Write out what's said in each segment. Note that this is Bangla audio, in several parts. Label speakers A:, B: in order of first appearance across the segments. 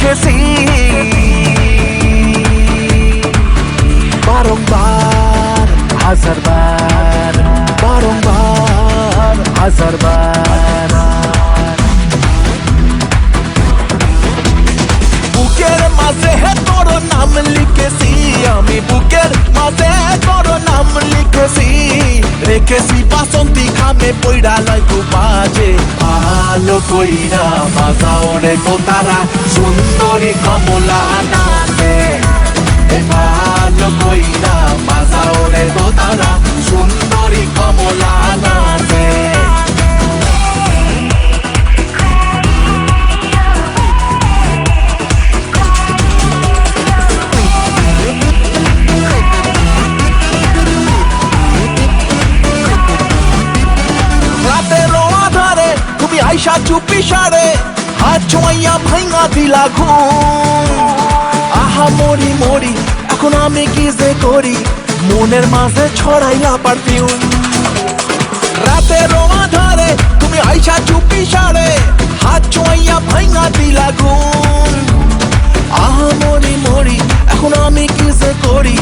A: লিখেছি বারংবার হাজারবার, বারংবার হাজারবার। বুকের মাঝে তোর নাম লিখেছি আমি, বুকের মাঝে তোর নাম লিখেছি, রেখেছি বাসন্তী খামে পইড়া লাগু বাজে। ভালো কইরা বাজাও রে তোতারা সুন্দরী কমলা নাচে, ভালো কইরা বাজাও রে তোতারা সুন্দরী কমলা নাচে। আইসা চুপি সারে হাত ছোঁয়া ভাঙা দিলা ঘুম। আহা মরি মরি এখন আমি কি যে করি, মনের মাঝে ছড়াইলা পারফিউম। রাতের আধারে তুমি আইসা চুপি সারে হাত ছোঁয়া ভাঙা দিলা ঘুম। আহা মরি মরি এখন আমি কি যে করি,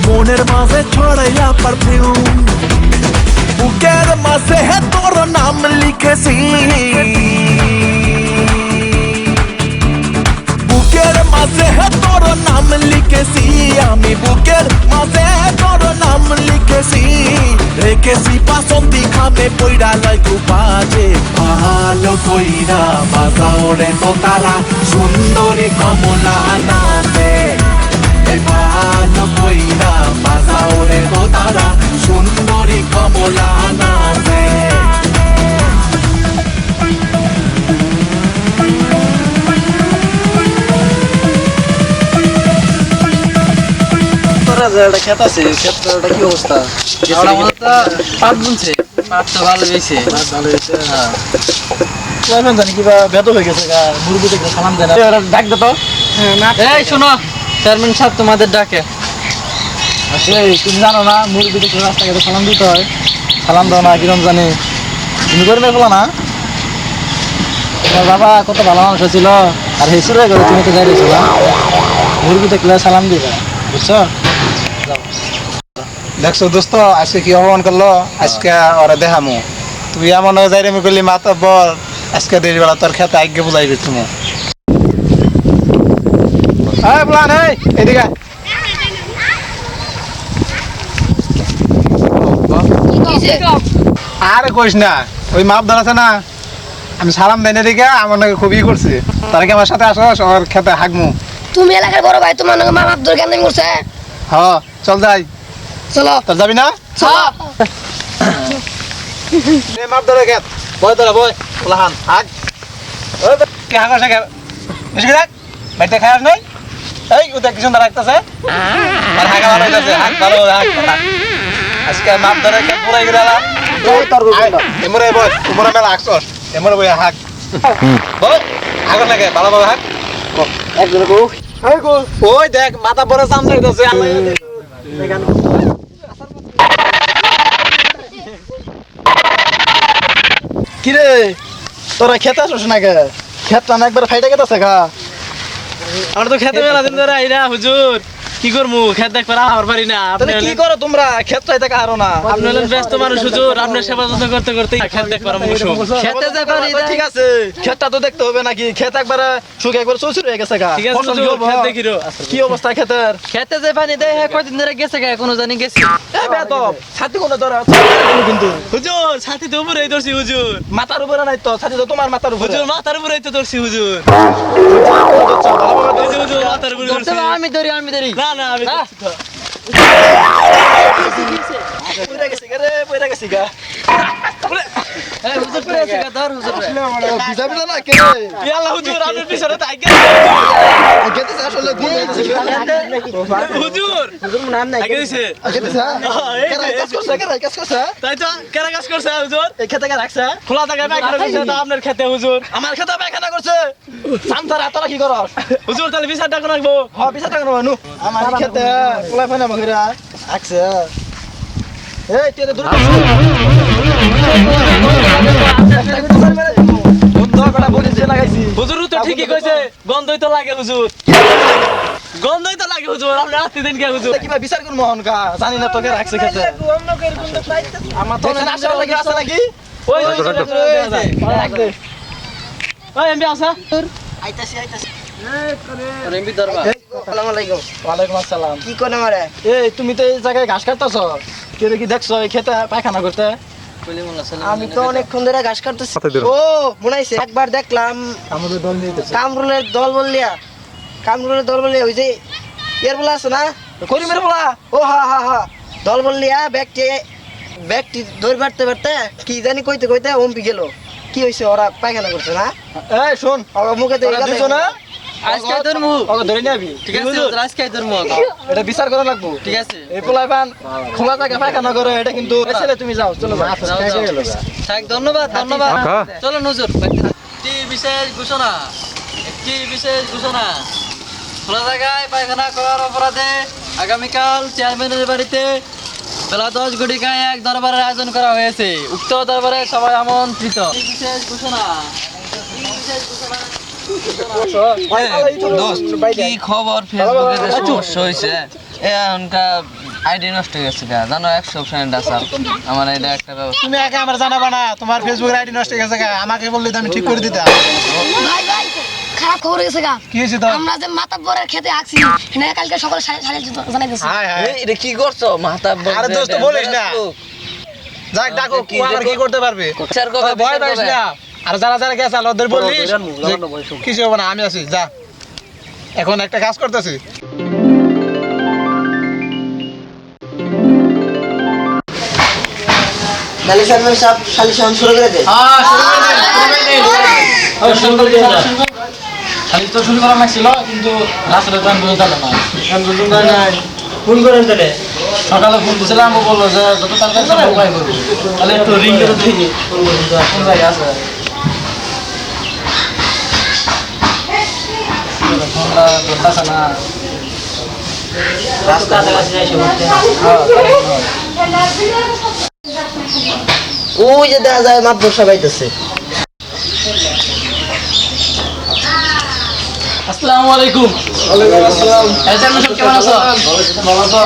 A: মনের মাঝে ছড়াইলা পারফিউম। বুকের মাঝে তোর নাম লিখেছি, বুকের মাঝে তোর নাম লিখেছি আমি, বুকের মাঝে তোর নাম লিখেছি, রেখেছি বাসন্তী খামে পইড়া লাগু বাজে। ভালো কইরা বাজাও রে তোতারা সুন্দরী কমলা নাচে, ভালো কইরা বাজাও রে তোতারা সুন্দরী কমলা নাচে।
B: খেত আছে, খেতটা কি অবস্থা? পাট বুনছে, পাটটা ভালো হয়েছে, ভালো হয়েছে। হ্যাঁ জানি কিবা বেদ হয়ে গেছে, মুরগি দেখে সালাম দেয় না, ডাক দে তো। এই শোনো, চেয়ারম্যান সাহেব তোমাদের ডাকে। তুমি জানো না মুরগি দেখে রাস্তাঘাটে সালাম দিতে হয়, সালাম দাও না কিরম জানি, তুমি করে মেয়ে না? তোমার বাবা কত ভালো মানুষ ছিল, আর হেসুরে করে তুমি তো যাইছো না, মুরগি দেখলে সালাম দিবে, বুঝছো?
C: দেখছো দোস্ত আজকে কি অপমান করলো, আজকে ওরা দেখামো। তুই এমন যাই রে করলি মাথা বল, আজকে দেরি বেলা তোর খেতে আগে বুঝাইবি তুমি। এদিকে আরে কইস না, ওই মাপ ধর আছে না, আমি সালাম দেয় না দিকে আমার নাকি খুবই করছে, তারা কি আমার সাথে আসো ওর খেতে হাঁকমু।
D: তুমি এলাকার বড় ভাই, তোমার নাকি মা আব্দুল কেন করছে?
C: হ্যাঁ চল যাই,
D: চলো।
C: তোর যাবি না? মাপ ধরে খেত বয়, তোরা বয় ওলাহান হাঁক। কি হাঁকাস না বেশি দেখ বাড়িতে খাস নাই, এই ওদের কি সুন্দর রাখতেছে, আর হাঁকা ভালো হইতেছে, হাঁক ভালো হাঁক। আজকে মাপ ধরে খেত পুরাই গেলাম, এমরে বয় তোমরা মেলা হাঁকছস, এমরে বই হাঁক বয়, হাঁকাস নাকি ভালোভাবে হাঁক। ওই দেখ মাথা পরে সামনে হইতেছে। কিরে তোরা খেতে আসছ না কে? খেতটা না একবার ফাইটা গেছে গা।
B: আমরা তো খেতে মেলা দিন ধরে আইরা হুজুর, কি করবো খেত দেখবার আমার পারি না।
C: তাহলে কি করো তোমরা? খেত চাইতে কারো না,
B: আপনি হলেন ব্যস্ত মানুষ হুজুর, আপনার সেবা যত্ন করতে করতে খেত দেখবার
C: খেতে যাবেন। ঠিক আছে খেতটা তো দেখতে হবে নাকি, খেত একবার শুকে একবার চৌচুর হয়ে গেছে গা।
B: ঠিক আছে হুজুর, খেত দেখি রো।
C: কি অবস্থা খেতের?
B: খেতে যে পানি দেয় কয়দিন ধরে গেছে গা, কোনো জানি গেছে।
C: এ বেদব ছাতি কোন ধরা কিন্তু
B: হুজুর ছাতি তো উপরেই ধরছি হুজুর,
C: মাথার উপরে নাই তো, ছাতি তো তোমার মাথার উপরে।
B: হুজুর মাথার উপরেই তো ধরছি হুজুর, হুজুর মাথার উপরে ধরছি।
D: আমি ধরি
B: না না আমি ধরছি তো।
C: পয়রা গেছে গা রে, পয়রা গেছে গা।
B: এই হুজুর পড়ে আছে গা, ধর হুজুর।
C: বিজা বিজা না কে?
B: ইয়াল্লাহ হুজুর আপনার পিছনে তাই গেছে
C: গেতে আসলে গুণ হইতেছে।
B: হুজুর, হুজুর নাম নাই আগে দিছে
C: গেতে কাজ করছে, কাজ করছে।
B: তাই তো কেরা কাজ করছে হুজুর?
C: এই খেতে কে রাখছে?
B: খোলা জায়গায় পায়খানা করছে তো আপনার খেতে হুজুর।
C: আমার খেতে পায়খানা করছে। সামসার তোরা কি করস?
B: হুজুর তাহলে বিচার ডাক রাখবো।
C: হ্যাঁ বিচার টাকা নু আমার খেতে পোলা ফানা মহিরা রাখছে। এই তুই দূর বন্ধ করা বলিছে লাগাইছি।
B: হুজুর তো ঠিকই কইছে, গন্ধ গন্ধই তো লাগে হুজুর গন্ধই তো লাগে হুজুর আপনি রাত্রি দিন কে হুজুর
C: কিবা বিচার কোন মোহন কা জানি না তোকে রাখছে খেতে আমার তো না আসা লাগি আছে নাকি
B: ওই ওই এমবি আসা
D: আইতাছি
B: এমবি দরবার
D: আসসালামু আলাইকুম
C: ওয়ালাইকুম আসসালাম
D: কি কোন আমারে
C: এই তুমি তো এই জায়গায় ঘাস কাটতাছ কে কি দেখছো এই খেতে পায়খানা করতে
D: আমি তো অনেকক্ষণ ধরে ঘাস কাটতেছি ও মনে হইছে একবার দেখলাম
C: আমাদের দল নিয়ে
D: কামরুলের দল বললিয়া ওই যে এর বলা আছে না
C: করিমের বলা
D: ও হা দল বললিয়া ব্যক্তি দৌড় বাড়তে কি জানি কইতে ওমপি গেল কি হইছে ওরা পায়খানা করছে না
C: এই শুন
D: ওর মুখে তো
C: ওরা দুইজন না
B: আজকে ধরমু
C: ওকে ধরে নিয়ে আবি
B: ঠিক আছে আজকে ধরমু
C: এটা বিচার করা লাগবো
B: ঠিক আছে
C: এই পোলাপান খোলা জায়গা পায়খানা করে এটা কিন্তু ছেলে তুমি যাও চলো
B: থাক ধন্যবাদ চলো নজর একটি বিশেষ ঘোষণা খোলা জায়গায় পায়খানা করার অপরাধে আগামীকাল চেয়ারম্যানের বাড়িতে বেলা 10 ঘটিকায় এক দরবারের আয়োজন করা হয়েছে উক্ত দরবারে সবাই আমন্ত্রিত বিশেষ ঘোষণা কি খবর ফেসবুকে যে সমস্যা হয়েছে এখনকার আইডি নষ্ট হয়ে গেছে জানো 100 ফ্রেন্ড আছে আমার এটা একটা ব্যবস্থা
C: তুমি আগে আমার জানাবা না তোমার ফেসবুক আইডি নষ্ট হয়ে গেছে আমাকে বললে তো আমি ঠিক করে দিতাম
D: ভাই খারাপ খবর গেছে গা
C: কি হয়েছে তো
D: আমরা যে মাতাব্বরের খেতে আসছি না কালকে সকালে সাড়ে জানাইতেছি
C: হাই হাই
B: এটা কি করছো মাথা
C: আরে দোস্ত বলিস না যাক ডাকো কি আবার কি করতে পারবে
B: স্যার কবে
C: ভয় পাইস না আর যারা গেছে ওদের বলিস কিছু হবে না আমি আছি যা এখন একটা কাজ করতেছি
D: তাহলে চেয়ারম্যান সাহেব সালিশন শুরু করে দে
C: খালি তো শুরু করা লাগছিল কিন্তু রাস্তাটা তো আমি বুঝতে না
D: ফোন করেন তাহলে
C: সকালে ফোন দিয়েছিলাম ও বললো যে যত তাড়াতাড়ি সম্ভব উপায় করবো তাহলে একটু রিং করে দেখি কোন জায়গায় আছে ফোনটা ধরতেছে না
D: রাস্তা আছে ওই যে দেখা যায় মাতবর সবাই আইতেছে
B: আসসালামু আলাইকুম
C: ওয়ালাইকুম আসসালাম
B: চেয়ারম্যান সাহেব কেমন আছো
C: ভালো আছো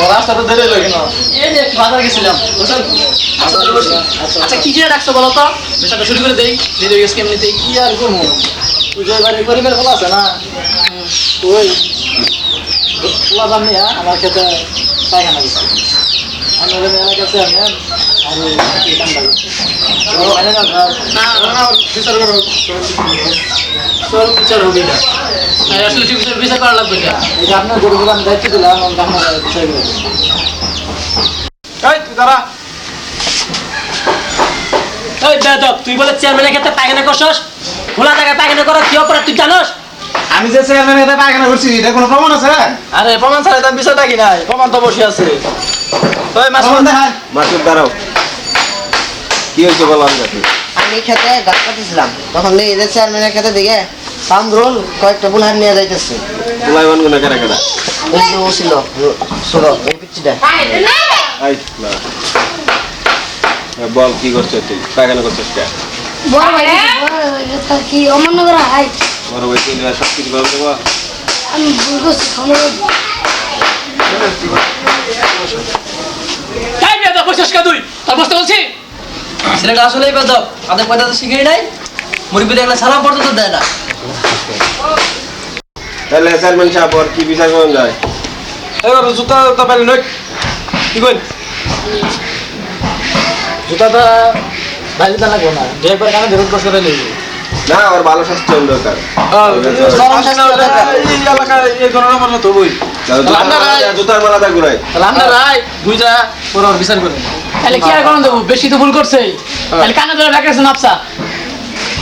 C: রাস্তাটা ধরে এলো কেন
B: এই যে একটু বাজার গেছিলাম আচ্ছা কি দিয়ে ডাকছো বলো তো বিষয়টা শুরু করে দেই ভিডিও গেছ কেমনিতেই
C: কি আর করবো তুই বাড়ি পরিবার ভালো আছে না ওই পোলা জানি আমার খেতে পায়খানা গেছে আমি ওদের মেলা কাছে আমি বিচার করো
B: তোর বিচার হবে না আসলে বিচার করা লাগবে না
C: এই যে আপনার গরু আমি দায়িত্ব দিলাম আপনার বিষয় করে তুই দাঁড়া
B: ওই বেদব তুই বলে চেয়ারম্যানের ক্ষেত্রে পায়খানা করছস খোলা জায়গায় পায়খানা করা কি অপরাধ তুই জানোস
C: আমি যে চেয়ারম্যান এটা পায়খানা করছি এটা কোনো প্রমাণ আছে আরে প্রমাণ ছাড়া তো বিষয়টা কি নাই প্রমাণ তো বসে আছে ওই মাসুদ দেখান
E: মাসুদ দাঁড়াও কি হয়েছে বলো আমি কাছে
D: আমি খেতে গাছ কাটতেছিলাম তখন এই যে চেয়ারম্যানের খেতে দিকে কামরুল কয়েকটা বুলহান নিয়ে যাইতেছে
E: পোলাইবান গুনা কেরা কেরা
D: ওই যে ও ছিল ছোট এই পিচ্ছিটা
E: আই না বল কি করছিস তুই পায়খানা করছিস কে
D: বড় ভাই কি অমান্য করা হয়
E: বড় ভাই তুই সব কিছু করে দেবো
D: আমি বুঝছি
B: তাই বেদব বসছস কা তুই আর বসতে বলছি ছেলেটা আসলেই বেদব আদব কথা তো শিখেই নাই মুরব্বি দেখলে সালাম পর্যন্ত দেয় না
E: তাহলে চেয়ারম্যান সাহেব আর কি বিচার করুন যায়
C: এবার জুতা তো পাইলে নয় কি কই জুতাটা বাইরে তা লাগবো না যে একবার কানে ধরে বসে রইলে
E: না আর ভালো শাস্তি হওয়া দরকার
C: এই এলাকার এই ধরনের মানুষ তো বই
E: জুতার মালাটা ঘুরাই
C: তাহলে আমরা রাই বুঝা পুরো বিচার করেন
B: তাহলে কি আর কোন দেব বেশি তো ভুল করছে তাহলে কানে ধরে রাখাছ নাপসা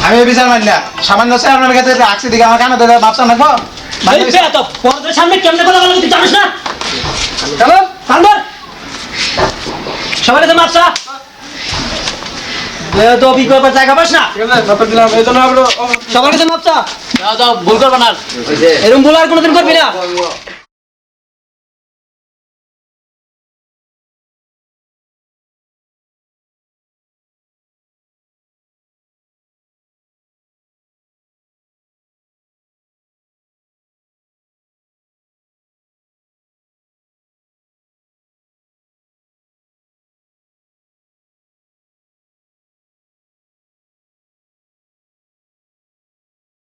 C: আমি বিচার মানি না সামান্য চেয়ারম্যানের কাছে রাখছি দিকে আমার কানে ধরে ভাবছা নাকবো
B: এই বেদব পরদের সামনে কেমনে কথা বলছিস তুই জানিস না
C: চলো
B: কান্দর সবাই তো নাপসা তো বি করবার জায়গা পাস না
C: ঠিক আছে ব্যাপার দিলাম এই জন্য আমরা
B: সবাই তো নাপসা যাও ভুল করবা না এরকম ভুল আর কোনোদিন করবি না